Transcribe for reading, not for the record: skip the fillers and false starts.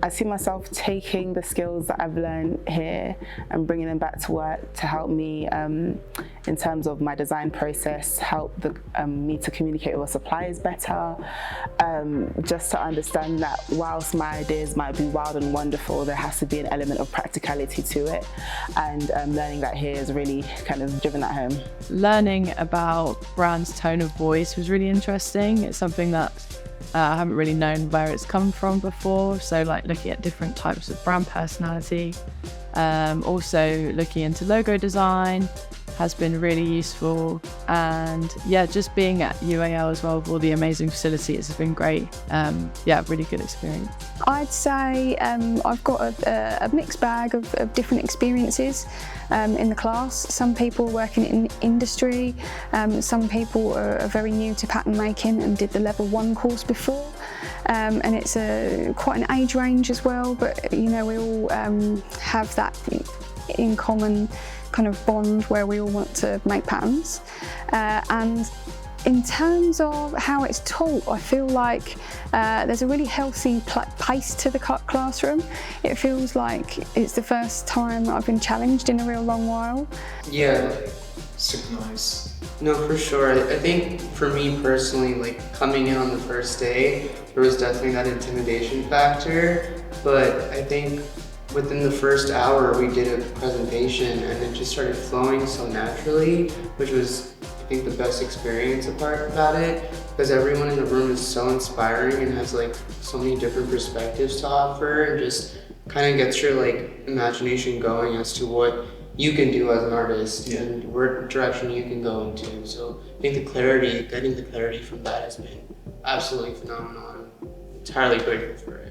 I see myself taking the skills that I've learned here and bringing them back to work to help me in terms of my design process, help me to communicate with suppliers better, just to understand that whilst my ideas might be wild and wonderful, there has to be an element of practicality to it, and learning that here has really kind of driven that home. Learning about brand's tone of voice was really interesting. It's something that I haven't really known where it's come from before, so like looking at different types of brand personality. Also looking into logo design has been really useful, and yeah, just being at UAL as well with all the amazing facilities has been great. Yeah, really good experience. I'd say I've got a mixed bag of different experiences in the class. Some people working in industry, some people are very new to pattern making and did the level 1 course before. And it's quite an age range as well, but you know, we all have that in common kind of bond where we all want to make patterns. And in terms of how it's taught, I feel like there's a really healthy pace to the classroom. It feels like it's the first time I've been challenged in a real long while. Yeah, super nice. No, for sure. I think for me personally, like coming in on the first day, there was definitely that intimidation factor, but I think within the first hour we did a presentation and it just started flowing so naturally, which was, I think, the best experience about it, because everyone in the room is so inspiring and has like so many different perspectives to offer, and just kind of gets your like imagination going as to what you can do as an artist and what direction you can go into. So I think getting the clarity from that has been absolutely phenomenal. I'm entirely grateful for it.